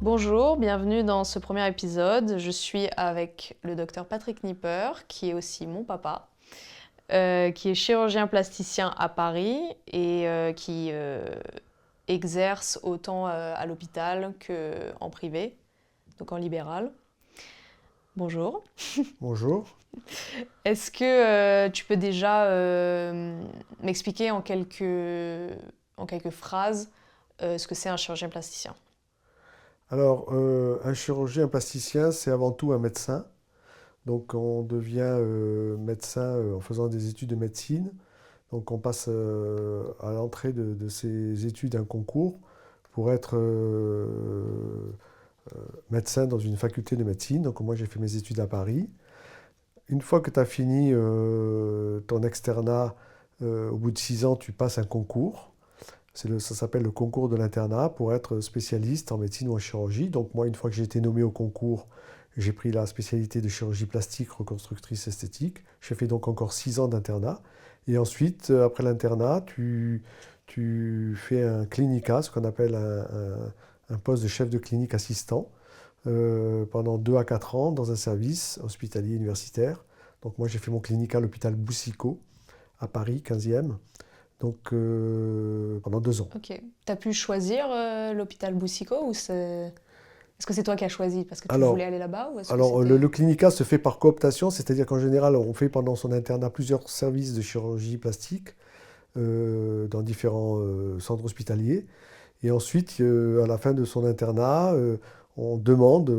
Bonjour, bienvenue dans ce premier épisode. Je suis avec le docteur Patrick Nipper, qui est aussi mon papa, qui est chirurgien plasticien à Paris et qui exerce autant à l'hôpital qu'en privé, donc en libéral. Bonjour. Bonjour. Est-ce que tu peux déjà m'expliquer en quelques phrases ce que c'est un chirurgien plasticien? Alors, un chirurgien plasticien, c'est avant tout un médecin. Donc, on devient médecin en faisant des études de médecine. Donc, on passe à l'entrée de ces études un concours pour être médecin dans une faculté de médecine. Donc, moi, j'ai fait mes études à Paris. Une fois que tu as fini ton externat, au bout de 6 ans, tu passes un concours. Ça s'appelle le concours de l'internat pour être spécialiste en médecine ou en chirurgie. Donc moi, une fois que j'ai été nommé au concours, j'ai pris la spécialité de chirurgie plastique, reconstructrice, esthétique. J'ai fait donc encore 6 ans d'internat. Et ensuite, après l'internat, tu fais un clinica, ce qu'on appelle un poste de chef de clinique assistant, pendant 2 à 4 ans dans un service hospitalier universitaire. Donc moi, j'ai fait mon clinica à l'hôpital Boucicaut, à Paris, 15e. Donc pendant 2 ans. Ok. T'as pu choisir l'hôpital Boucicaut ou c'est... Est-ce que c'est toi qui as choisi parce que tu voulais Alors, aller là-bas ou est-ce que alors le, c'était... le clinica se fait par cooptation, c'est-à-dire qu'en général, on fait pendant son internat plusieurs services de chirurgie plastique dans différents centres hospitaliers. Et ensuite, à la fin de son internat, on demande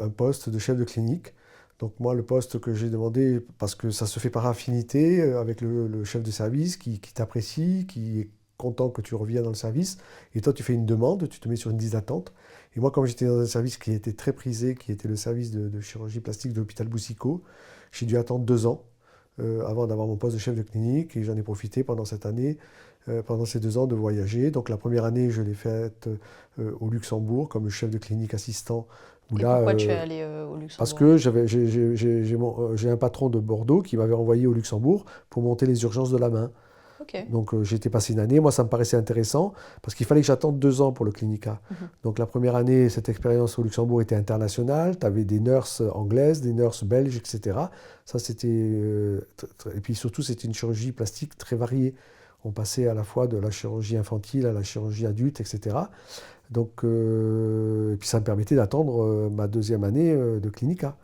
un poste de chef de clinique. Donc moi, le poste que j'ai demandé, parce que ça se fait par affinité avec le chef de service qui t'apprécie, qui est content que tu reviennes dans le service. Et toi, tu fais une demande, tu te mets sur une liste d'attente. Et moi, comme j'étais dans un service qui était très prisé, qui était le service de chirurgie plastique de l'hôpital Boucicaut, j'ai dû attendre 2 ans avant d'avoir mon poste de chef de clinique. Et j'en ai profité pendant cette année, pendant ces 2 ans, de voyager. Donc la première année, je l'ai faite au Luxembourg comme chef de clinique assistant. Où Et là, pourquoi tu es allé au parce Luxembourg? que j'ai un patron de Bordeaux qui m'avait envoyé au Luxembourg pour monter les urgences de la main. Ok. Donc j'ai été passé une année. Moi, ça me paraissait intéressant parce qu'il fallait que j'attende 2 ans pour le clinica. Mhm. Donc la première année, cette expérience au Luxembourg était internationale. Tu avais des nurses anglaises, des nurses belges, etc. Ça, c'était. Et puis surtout, c'était une chirurgie plastique très variée. On passait à la fois de la chirurgie infantile à la chirurgie adulte, etc. Donc, et puis ça me permettait d'attendre ma deuxième année de clinica.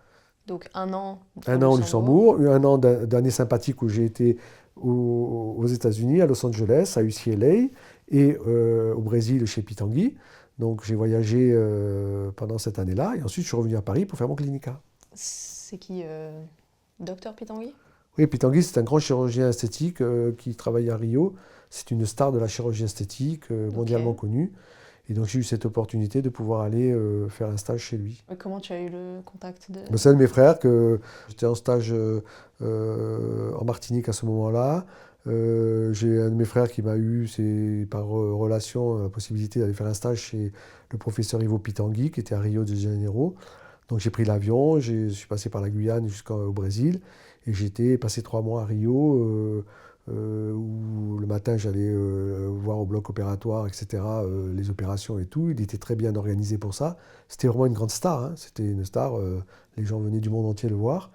Donc 1 an au 1 an au Luxembourg. Luxembourg, 1 an d'année sympathique où j'ai été aux États-Unis, à Los Angeles, à UCLA, et au Brésil chez Pitangui. Donc j'ai voyagé pendant cette année-là, et ensuite je suis revenu à Paris pour faire mon clinica. C'est qui Docteur Pitangui? Oui, Pitangui, c'est un grand chirurgien esthétique qui travaille à Rio. C'est une star de la chirurgie esthétique, Ok. mondialement connue. Et donc j'ai eu cette opportunité de pouvoir aller faire un stage chez lui. Et comment tu as eu le contact de... C'est un de mes frères que j'étais en stage en Martinique à ce moment-là. J'ai un de mes frères qui m'a eu, c'est par relation, la possibilité d'aller faire un stage chez le professeur Ivo Pitangui, qui était à Rio de Janeiro. Donc j'ai pris l'avion, je suis passé par la Guyane jusqu'au Brésil, et j'étais passé 3 mois à Rio, où le matin j'allais voir au bloc opératoire, etc., les opérations et tout. Il était très bien organisé pour ça. C'était vraiment une grande star, hein. C'était une star, les gens venaient du monde entier le voir.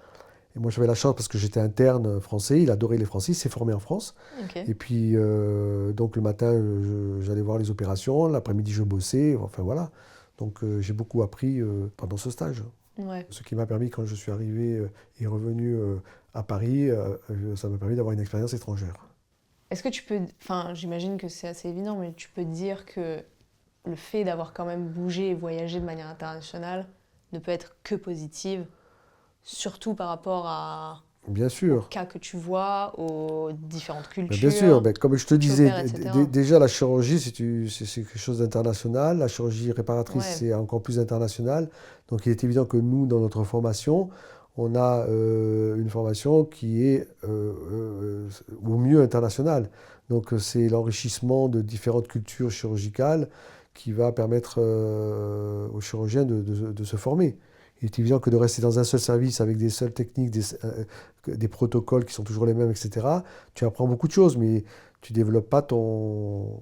Et moi j'avais la chance parce que j'étais interne français, il adorait les Français, il s'est formé en France. Ok. Et puis donc le matin j'allais voir les opérations, l'après-midi je bossais, enfin voilà. Donc j'ai beaucoup appris pendant ce stage. Ouais. Ce qui m'a permis, quand je suis arrivé et revenu à Paris, ça m'a permis d'avoir une expérience étrangère. Est-ce que tu peux... Enfin, j'imagine que c'est assez évident, mais tu peux dire que le fait d'avoir quand même bougé et voyagé de manière internationale ne peut être que positive, surtout par rapport Bien aux sûr. cas que tu vois, aux différentes Bien sûr, cultures comme je te que tu disais, opères, etc. déjà la chirurgie, c'est quelque chose d'international. La chirurgie réparatrice, Ouais, c'est encore plus international. Donc il est évident que nous, dans notre formation, on a une formation qui est au mieux internationale. Donc c'est l'enrichissement de différentes cultures chirurgicales qui va permettre aux chirurgiens de se former. Il est évident que de rester dans un seul service avec des seules techniques, des protocoles qui sont toujours les mêmes, etc., tu apprends beaucoup de choses, mais tu développes pas ton,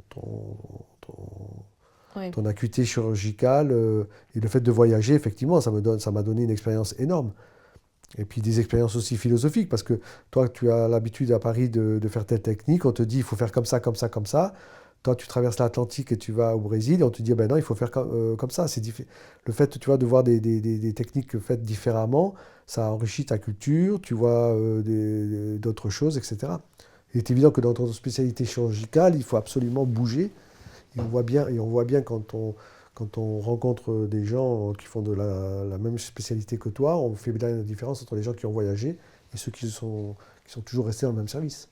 Oui. ton acuité chirurgicale et le fait de voyager, effectivement, ça m'a donné une expérience énorme. Et puis des expériences aussi philosophiques, parce que toi, tu as l'habitude à Paris de faire telle technique, on te dit il faut faire comme ça, comme ça, comme ça. Toi, tu traverses l'Atlantique et tu vas au Brésil, et on te dit, ah ben non, il faut faire comme ça. Le fait, tu vois, de voir des techniques faites différemment, ça enrichit ta culture, tu vois d'autres choses, etc. Il est évident que dans ton spécialité chirurgicale, il faut absolument bouger. Et on voit bien quand on rencontre des gens qui font de la même spécialité que toi, on fait bien la différence entre les gens qui ont voyagé et ceux qui sont toujours restés dans le même service.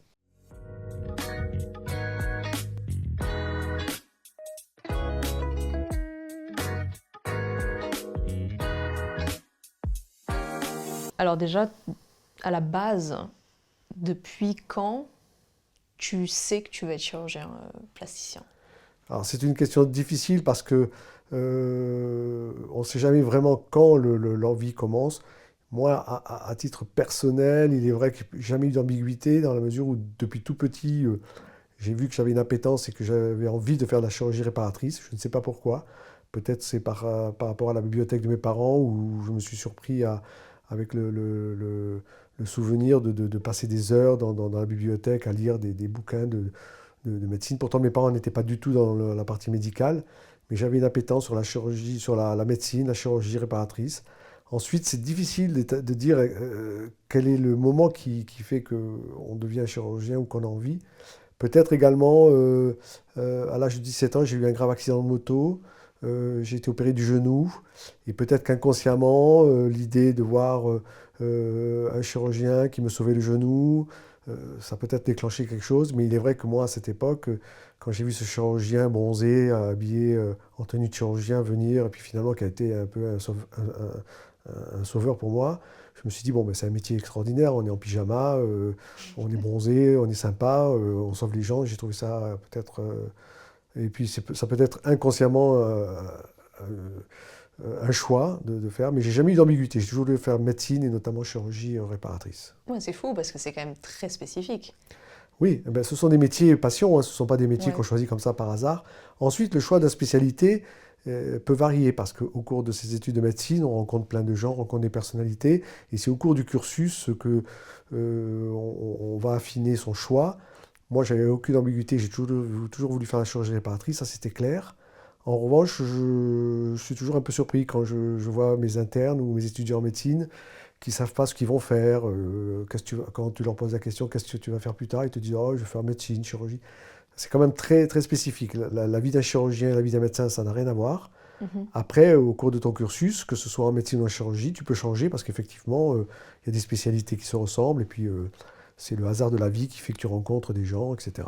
Alors déjà, à la base, depuis quand tu sais que tu vas être chirurgien plasticien? Alors c'est une question difficile parce que on ne sait jamais vraiment quand l'envie commence. Moi, à titre personnel, il est vrai que j'ai jamais eu d'ambiguïté dans la mesure où depuis tout petit, j'ai vu que j'avais une appétence et que j'avais envie de faire de la chirurgie réparatrice. Je ne sais pas pourquoi. Peut-être c'est par rapport à la bibliothèque de mes parents où je me suis surpris avec le souvenir de passer des heures dans la bibliothèque à lire des bouquins de médecine. Pourtant, mes parents n'étaient pas du tout dans la partie médicale, mais j'avais une appétence sur la chirurgie, sur la médecine, la chirurgie réparatrice. Ensuite, c'est difficile de dire quel est le moment qui fait qu'on devient chirurgien ou qu'on a envie. Peut-être également, à l'âge de 17 ans, j'ai eu un grave accident de moto. J'ai été opéré du genou. Et peut-être qu'inconsciemment, l'idée de voir un chirurgien qui me sauvait le genou, ça a peut-être déclenché quelque chose. Mais il est vrai que moi, à cette époque, quand j'ai vu ce chirurgien bronzé, habillé en tenue de chirurgien venir, et puis finalement qui a été un peu un sauveur pour moi, je me suis dit, bon, ben, c'est un métier extraordinaire, on est en pyjama, on est bronzé, on est sympa, on sauve les gens. J'ai trouvé ça peut-être... et puis ça peut être inconsciemment un choix de faire, mais j'ai jamais eu d'ambiguïté. J'ai toujours voulu faire médecine et notamment chirurgie réparatrice. Ouais, c'est fou parce que c'est quand même très spécifique. Oui, eh ben, ce sont des métiers passion, hein, ce ne sont pas des métiers Ouais. qu'on choisit comme ça par hasard. Ensuite, le choix de la spécialité peut varier parce qu'au cours de ces études de médecine, on rencontre plein de gens, on rencontre des personnalités, et c'est au cours du cursus que on va affiner son choix. Moi, j'avais aucune ambiguïté, j'ai toujours voulu faire la chirurgie réparatrice, ça c'était clair. En revanche, je suis toujours un peu surpris quand je vois mes internes ou mes étudiants en médecine qui ne savent pas ce qu'ils vont faire. Quand tu leur poses la question, qu'est-ce que tu vas faire plus tard, ils te disent, oh, je vais faire médecine, chirurgie. C'est quand même très, très spécifique. La vie d'un chirurgien et la vie d'un médecin, ça n'a rien à voir. Mhm. Après, au cours de ton cursus, que ce soit en médecine ou en chirurgie, tu peux changer parce qu'effectivement, il y a des spécialités qui se ressemblent et puis c'est le hasard de la vie qui fait que tu rencontres des gens, etc.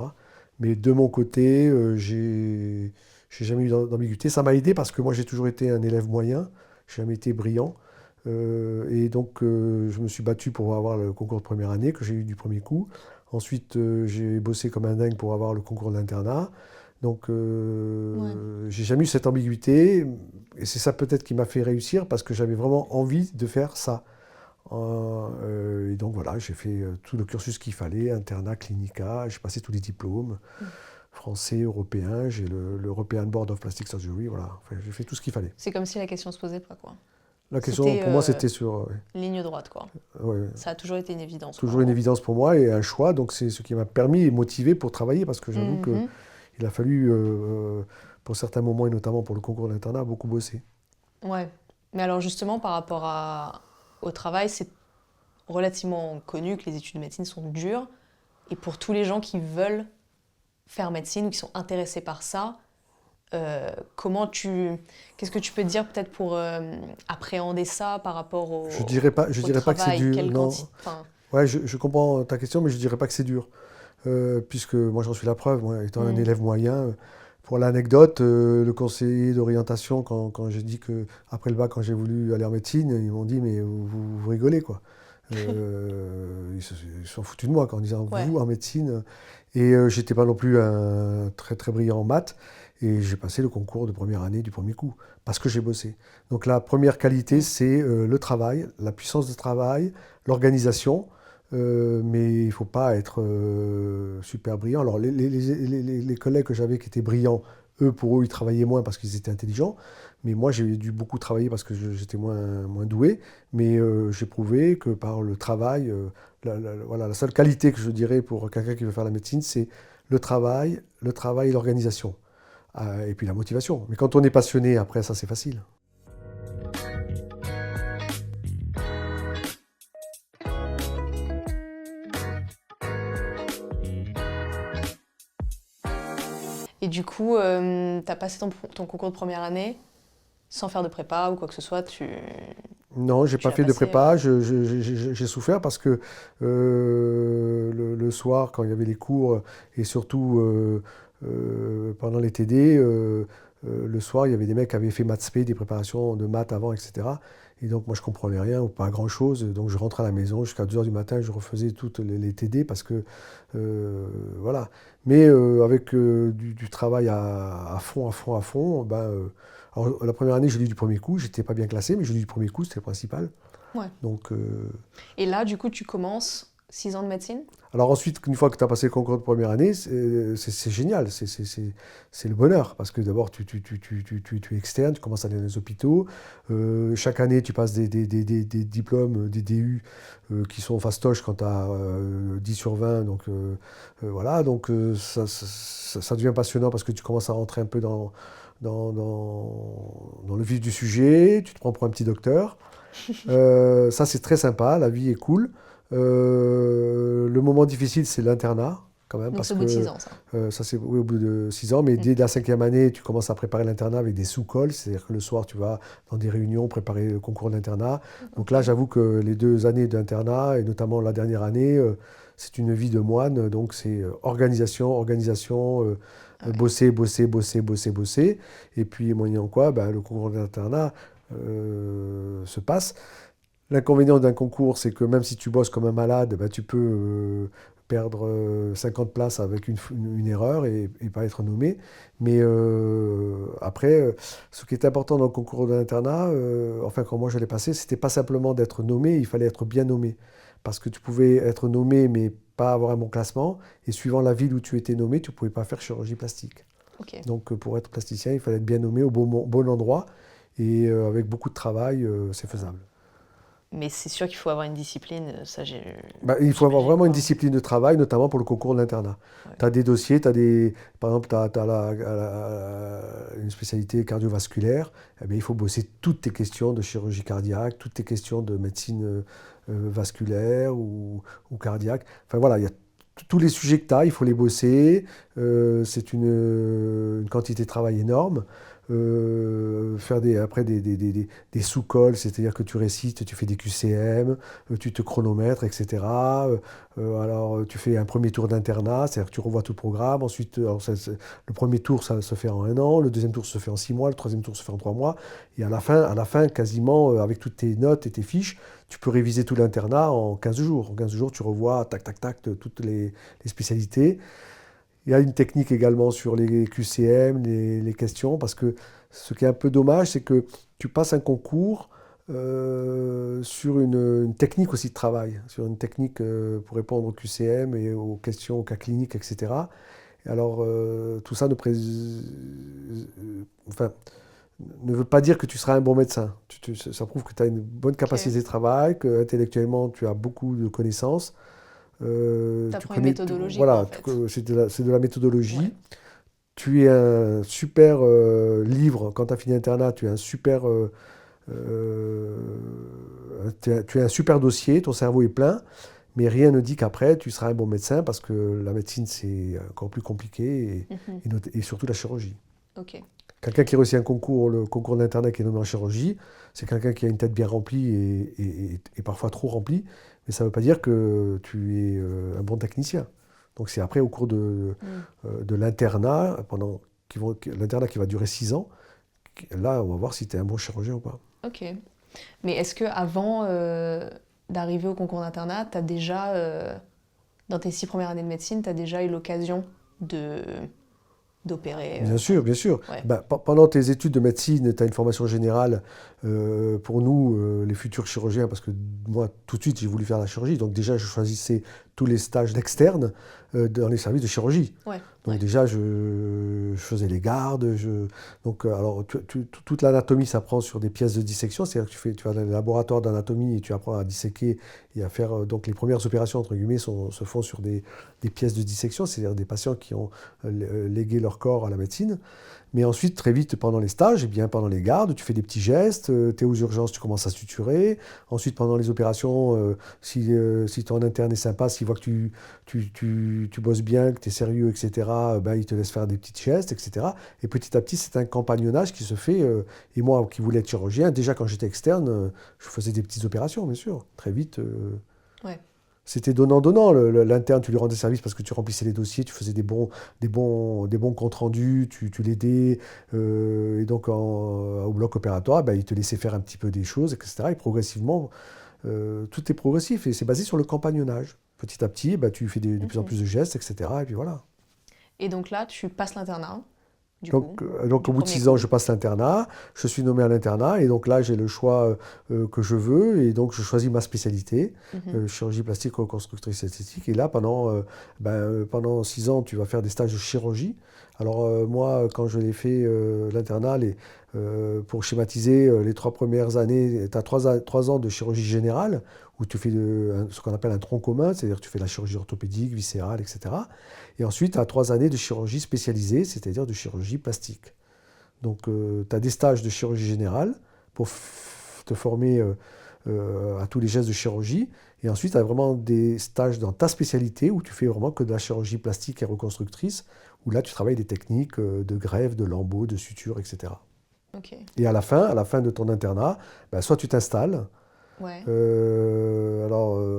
Mais de mon côté, j'ai jamais eu d'ambiguïté. Ça m'a aidé parce que moi, j'ai toujours été un élève moyen, j'ai jamais été brillant. Et donc, je me suis battu pour avoir le concours de première année que j'ai eu du premier coup. Ensuite, j'ai bossé comme un dingue pour avoir le concours de l'internat. Donc, Ouais. j'ai jamais eu cette ambiguïté. Et c'est ça peut-être qui m'a fait réussir parce que j'avais vraiment envie de faire ça. Et donc voilà, j'ai fait tout le cursus qu'il fallait, internat, clinica, j'ai passé tous les diplômes, français, européen, j'ai l'European Board of Plastic Surgery, voilà. Enfin, j'ai fait tout ce qu'il fallait. C'est comme si la question se posait pas, quoi. La question C'était pour moi, c'était sur... ligne droite, quoi. ouais, Ça a toujours été une évidence, toujours une vraiment. évidence pour moi et un choix, donc c'est ce qui m'a permis et motivé pour travailler parce que j'avoue Mhm. qu'il a fallu, pour certains moments et notamment pour le concours d'internat, beaucoup bosser. Ouais. Mais alors justement, par rapport au travail, c'est relativement connu que les études de médecine sont dures. Et pour tous les gens qui veulent faire médecine ou qui sont intéressés par ça, qu'est-ce que tu peux dire peut-être pour appréhender ça par rapport Je au dirais pas que c'est travail, dur, quelle non. quantité, enfin, Ouais, je comprends ta question, mais je dirais pas que c'est dur. Puisque moi j'en suis la preuve, moi étant un élève moyen. Pour l'anecdote, le conseiller d'orientation, quand j'ai dit que, après le bac, quand j'ai voulu aller en médecine, ils m'ont dit, mais vous rigolez quoi. Ils sont foutus de moi en disant, ouais. vous en médecine. Et j'étais pas non plus un très très brillant en maths. Et j'ai passé le concours de première année du premier coup, parce que j'ai bossé. Donc la première qualité, c'est le travail, la puissance de travail, l'organisation. Mais il ne faut pas être super brillant. Alors, les collègues que j'avais qui étaient brillants, eux, pour eux, ils travaillaient moins parce qu'ils étaient intelligents. Mais moi, j'ai dû beaucoup travailler parce que j'étais moins doué. Mais j'ai prouvé que par le travail, voilà, la seule qualité que je dirais pour quelqu'un qui veut faire la médecine, c'est le travail et l'organisation. Et puis la motivation. Mais quand on est passionné, après, ça, c'est facile. Et du coup, tu as passé ton concours de première année sans faire de prépa ou quoi que ce soit, Non, j'ai tu pas l'as fait de passé. prépa. J'ai souffert parce que le soir, quand il y avait les cours, et surtout pendant les TD, le soir, il y avait des mecs qui avaient fait maths spé, des préparations de maths avant, etc. Et donc, moi, je comprenais rien ou pas grand-chose. Donc, je rentrais à la maison jusqu'à 2 heures du matin, je refaisais toutes les TD parce que, voilà. Mais avec du travail à fond, à fond, à fond, ben, alors, la première année, je l'ai eu du premier coup. J'étais pas bien classé, mais je l'ai eu du premier coup, c'était le principal. Ouais. Donc, Et là, du coup, tu commences 6 ans de médecine? alors ensuite, une fois que tu as passé le concours de première année, c'est génial, c'est le bonheur. Parce que d'abord, tu es externe, tu commences à aller dans les hôpitaux. Chaque année, tu passes des diplômes, des DU qui sont fastoches quand tu as 10 sur 20. Donc voilà, donc ça devient passionnant parce que tu commences à rentrer un peu dans le vif du sujet. Tu te prends pour un petit docteur. Ça, c'est très sympa, la vie est cool. Le moment difficile, c'est l'internat, quand même, Donc parce c'est au bout de 6 que ans, ça. ça, c'est oui, au bout de 6 ans, mais Mm. dès la cinquième année, tu commences à préparer l'internat avec des sous-cols, c'est-à-dire que le soir, tu vas dans des réunions préparer le concours d'internat. Donc là, Ok. j'avoue que les 2 années d'internat, et notamment la dernière année, c'est une vie de moine, donc c'est organisation, organisation, Ah ouais. bosser, bosser, bosser, bosser, bosser. Et puis, moyennant quoi, ben, le concours d'internat se passe. L'inconvénient d'un concours, c'est que même si tu bosses comme un malade, bah, tu peux perdre 50 places avec une erreur et pas être nommé. Mais après, ce qui est important dans le concours d'internat, enfin quand moi je l'ai passé, c'était pas simplement d'être nommé, il fallait être bien nommé. Parce que tu pouvais être nommé mais pas avoir un bon classement. Et suivant la ville où tu étais nommé, tu ne pouvais pas faire chirurgie plastique. Ok. Donc pour être plasticien, il fallait être bien nommé au bon endroit. Et avec beaucoup de travail, c'est faisable. Mais c'est sûr qu'il faut avoir une discipline, ça Bah, il faut avoir j'imagine vraiment une quoi. discipline de travail, notamment pour le concours de l'internat. Ouais. Tu as des dossiers, par exemple, tu as, une spécialité cardiovasculaire, eh bien, il faut bosser toutes tes questions de chirurgie cardiaque, toutes tes questions de médecine vasculaire ou cardiaque. Enfin voilà, il y a tous les sujets que tu as, il faut les bosser. C'est une quantité de travail énorme. Faire après des sous-cols, c'est-à-dire que tu récites, tu fais des QCM, tu te chronomètres, etc. Alors, tu fais un premier tour d'internat, c'est-à-dire que tu revois tout le programme. Ensuite, alors, le premier tour, ça se fait en 1 an. Le deuxième tour se fait en 6 mois. Le troisième tour se fait en 3 mois. Et à la fin quasiment, avec toutes tes notes et tes fiches, tu peux réviser tout l'internat en 15 jours. En 15 jours, tu revois, tac, tac, tac, toutes les spécialités. Il y a une technique également sur les QCM, les questions, parce que ce qui est un peu dommage, c'est que tu passes un concours sur une technique aussi de travail, sur une technique pour répondre aux QCM et aux questions, aux cas cliniques, etc. Et alors, tout ça enfin, ne veut pas dire que tu seras un bon médecin. Ça prouve que tu as une bonne Ok. capacité de travail, que intellectuellement tu as beaucoup de connaissances. Tu T'apprends une connais, méthodologie, quoi, en voilà, fait. c'est de la Ouais. méthodologie. Tu es un super livre, quand tu as fini internat, tu es un super, tu es un super dossier, ton cerveau est plein, mais rien ne dit qu'après tu seras un bon médecin parce que la médecine c'est encore plus compliqué Mhm. et surtout la chirurgie. Ok. Quelqu'un qui réussit un concours, le concours d'internat qui est nommé en chirurgie, c'est quelqu'un qui a une tête bien remplie et parfois trop remplie, mais ça ne veut pas dire que tu es un bon technicien. Donc c'est après au cours Mm. de l'internat, l'internat qui va durer 6 ans, là on va voir si tu es un bon chirurgien ou pas. Ok. Mais est-ce que avant d'arriver au concours d'internat, t'as déjà, dans tes 6 premières années de médecine, t'as déjà eu l'occasion de d'opérer Bien sûr, bien sûr. ouais. Ben, pendant tes études de médecine, tu as une formation générale pour nous, les futurs chirurgiens, parce que moi, tout de suite, j'ai voulu faire la chirurgie. Donc déjà, je choisissais tous les stages d'externe. dans les services de chirurgie. Ouais. Donc Ouais. déjà, je faisais les gardes. Donc, alors, toute l'anatomie s'apprend sur des pièces de dissection. C'est-à-dire que tu vas dans le laboratoire d'anatomie et tu apprends à disséquer et à faire... donc les premières opérations, entre guillemets, se font sur des pièces de dissection, c'est-à-dire des patients qui ont légué leur corps à la médecine. Mais ensuite, très vite, pendant les stages, et bien pendant les gardes, tu fais des petits gestes, tu es aux urgences, tu commences à suturer. Ensuite, pendant les opérations, si ton interne est sympa, s'il voit que tu bosses bien, que tu es sérieux, etc., ben, il te laisse faire des petits gestes, etc. Et petit à petit, c'est un compagnonnage qui se fait. Et moi, qui voulais être chirurgien, déjà quand j'étais externe, je faisais des petites opérations, bien sûr. Très vite. Ouais. C'était donnant-donnant. L'interne, tu lui rendais service parce que tu remplissais les dossiers, tu faisais des bons comptes rendus, tu l'aidais. Et donc, au bloc opératoire, ben, il te laissait faire un petit peu des choses, etc. Et progressivement, tout est progressif et c'est basé sur le compagnonnage. Petit à petit, ben, tu fais de plus en plus de gestes, etc. Et puis voilà. Et donc là, tu passes l'internat, du coup, Donc du au bout de premier 6 ans, coup. je passe l'internat, je suis nommé à l'internat, et donc là, j'ai le choix que je veux, et donc je choisis ma spécialité, Mhm. chirurgie plastique reconstructrice esthétique. Et là, pendant 6 ans, tu vas faire des stages de chirurgie. Alors moi, quand je l'ai fait, l'internat, pour schématiser, les 3 premières années, tu as 3 ans de chirurgie générale, où tu fais ce qu'on appelle un tronc commun, c'est-à-dire que tu fais de la chirurgie orthopédique, viscérale, etc. Et ensuite, tu as 3 années de chirurgie spécialisée, c'est-à-dire de chirurgie plastique. Donc, tu as des stages de chirurgie générale pour te former à tous les gestes de chirurgie. Et ensuite, tu as vraiment des stages dans ta spécialité où tu fais vraiment que de la chirurgie plastique et reconstructrice, où là, tu travailles des techniques de greffe, de lambeaux, de suture, etc. Ok. Et à la fin de ton internat, ben, soit tu t'installes. Ouais.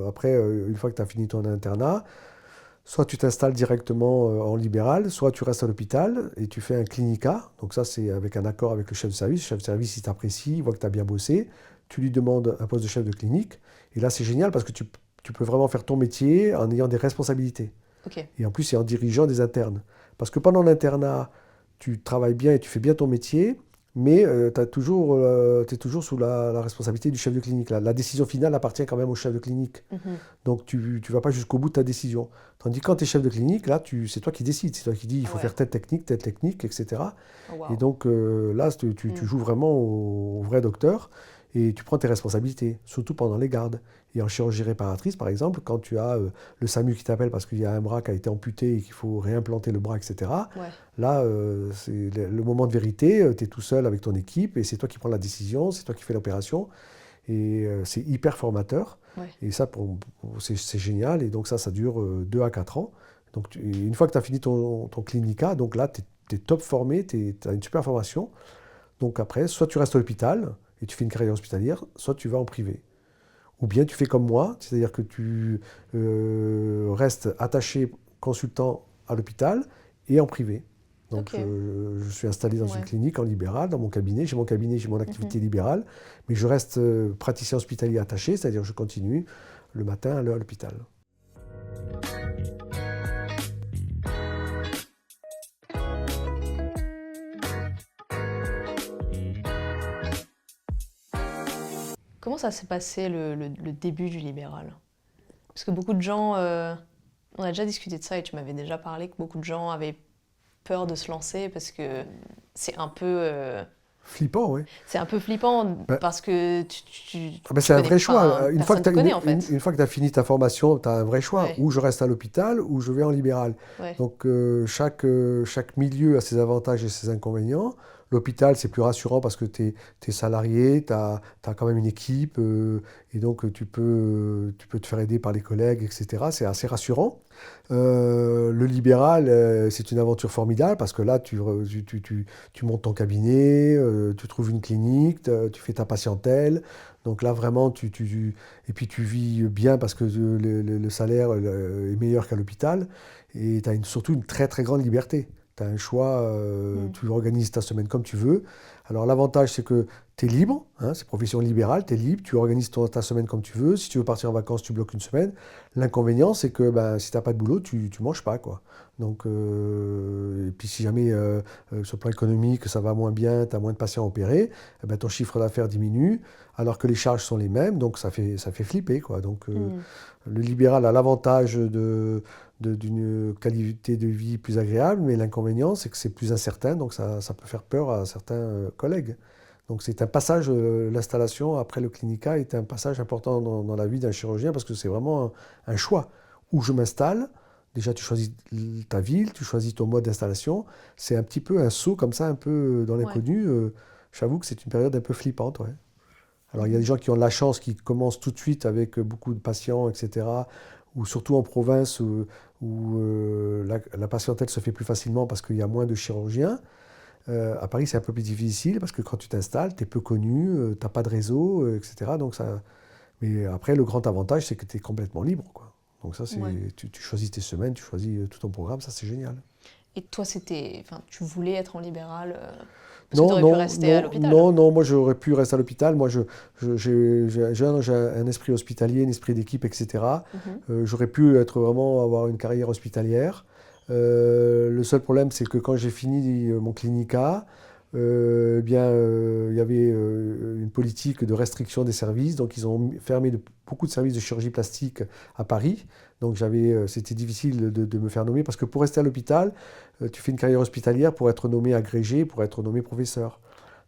Après, une fois que tu as fini ton internat, soit tu t'installes directement en libéral, soit tu restes à l'hôpital et tu fais un clinica. Donc ça, c'est avec un accord avec le chef de service. Le chef de service, il t'apprécie, il voit que tu as bien bossé. Tu lui demandes un poste de chef de clinique. Et là, c'est génial parce que tu peux vraiment faire ton métier en ayant des responsabilités. Ok. Et en plus, c'est en dirigeant des internes. Parce que pendant l'internat, tu travailles bien et tu fais bien ton métier, mais tu es toujours sous la responsabilité du chef de clinique. La décision finale appartient quand même au chef de clinique. Mhm. Donc tu ne vas pas jusqu'au bout de ta décision. Tandis que quand tu es chef de clinique, là, c'est toi qui décides. C'est toi qui dis il Ah faut ouais. faire telle technique, etc. Oh, Et waouh. donc là, tu Mm. joues vraiment au vrai docteur et tu prends tes responsabilités, surtout pendant les gardes. Et en chirurgie réparatrice, par exemple, quand tu as le SAMU qui t'appelle parce qu'il y a un bras qui a été amputé et qu'il faut réimplanter le bras, etc., Ouais. là, c'est le moment de vérité, tu es tout seul avec ton équipe et c'est toi qui prends la décision, c'est toi qui fais l'opération. Et c'est hyper formateur. Ouais. Et ça, c'est génial. Et donc ça dure 2 à 4 ans. Donc une fois que tu as fini ton clinica, donc là, tu es top formé, tu as une super formation. Donc après, soit tu restes à l'hôpital et tu fais une carrière hospitalière, soit tu vas en privé. Ou bien tu fais comme moi, c'est-à-dire que tu restes attaché consultant à l'hôpital et en privé. Donc Ok. je suis installé dans une Ouais. clinique en libéral, dans mon cabinet. J'ai mon cabinet, j'ai mon Mhm. activité libérale, mais je reste praticien hospitalier attaché, c'est-à-dire que je continue le matin à l'hôpital. Comment ça s'est passé le début du libéral? Parce que beaucoup de gens, on a déjà discuté de ça et tu m'avais déjà parlé que beaucoup de gens avaient peur de se lancer parce que c'est un peu, Flippant, oui. c'est un peu flippant Ben, parce que tu c'est un connais, vrai choix. enfin, Une fois personne que te connaît en fait. une fois que tu as fini ta formation, tu as un vrai choix. Ouais, Ou je reste à l'hôpital, ou je vais en libéral. ouais, Donc chaque milieu a ses avantages et ses inconvénients. L'hôpital, c'est plus rassurant parce que tu es salarié, tu as quand même une équipe, et donc tu peux te faire aider par les collègues, etc. C'est assez rassurant. Le libéral, c'est une aventure formidable parce que là, tu montes ton cabinet, tu trouves une clinique, tu fais ta patientèle. Donc là, vraiment, et puis tu vis bien parce que le salaire est meilleur qu'à l'hôpital. Et tu as surtout une très très grande liberté. Tu as un choix, mm, tu organises ta semaine comme tu veux. Alors l'avantage, c'est que tu es libre, hein, c'est profession libérale, tu es libre, tu organises ta semaine comme tu veux. Si tu veux partir en vacances, tu bloques une semaine. L'inconvénient, c'est que ben, si tu n'as pas de boulot, tu ne manges pas, quoi. Donc, et puis si jamais, sur le plan économique, ça va moins bien, tu as moins de patients à opérer, eh ben, ton chiffre d'affaires diminue, alors que les charges sont les mêmes, donc ça fait flipper, quoi. Donc, mm. le libéral a l'avantage d'une qualité de vie plus agréable, mais l'inconvénient, c'est que c'est plus incertain, donc ça peut faire peur à certains collègues. Donc c'est un passage, l'installation après le clinica est un passage important dans la vie d'un chirurgien parce que c'est vraiment un choix. Où je m'installe, déjà tu choisis ta ville, tu choisis ton mode d'installation, c'est un petit peu un saut comme ça, un peu dans Ouais. l'inconnu. J'avoue que c'est une période un peu flippante, ouais. Alors, il y a des Mhm. gens qui ont de la chance, qui commencent tout de suite avec beaucoup de patients, etc. Ou surtout en province où la patientèle se fait plus facilement parce qu'il y a moins de chirurgiens. À Paris, c'est un peu plus difficile parce que quand tu t'installes, tu es peu connu, tu n'as pas de réseau, etc. Donc ça... Mais après, le grand avantage, c'est que tu es complètement libre, quoi. Donc ça, Ouais. tu choisis tes semaines, tu choisis tout ton programme, ça c'est génial. Et toi, enfin, tu voulais être en libéral parce que tu Non, aurais pu non, rester à non, l'hôpital. non, non, moi j'aurais pu rester à l'hôpital. Moi j'ai un esprit hospitalier, un esprit d'équipe, etc. Mhm. J'aurais pu être vraiment avoir une carrière hospitalière. Le seul problème, c'est que quand j'ai fini mon clinica, il y avait une politique de restriction des services. Donc ils ont fermé beaucoup de services de chirurgie plastique à Paris. Donc c'était difficile de me faire nommer parce que pour rester à l'hôpital, tu fais une carrière hospitalière pour être nommé agrégé, pour être nommé professeur.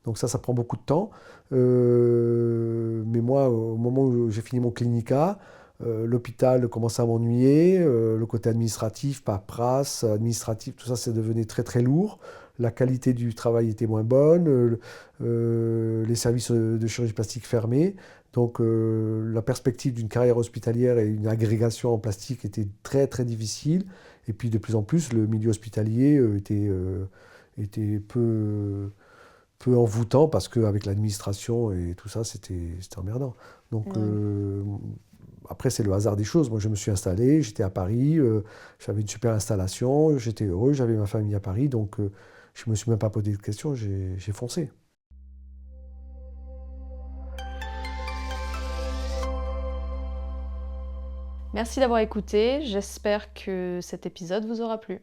Donc ça prend beaucoup de temps. Mais moi, au moment où j'ai fini mon clinica, l'hôpital commençait à m'ennuyer. Le côté administratif, paperasse, administratif, tout ça, c'est devenu très très lourd. La qualité du travail était moins bonne. Les services de chirurgie plastique fermés. Donc la perspective d'une carrière hospitalière et une agrégation en plastique était très très difficile. Et puis de plus en plus, le milieu hospitalier était peu envoûtant parce qu'avec l'administration et tout ça, c'était emmerdant. Donc Ouais. après, c'est le hasard des choses. Moi, je me suis installé, j'étais à Paris, j'avais une super installation, j'étais heureux, j'avais ma famille à Paris, donc je me suis même pas posé de questions, j'ai foncé. Merci d'avoir écouté. J'espère que cet épisode vous aura plu.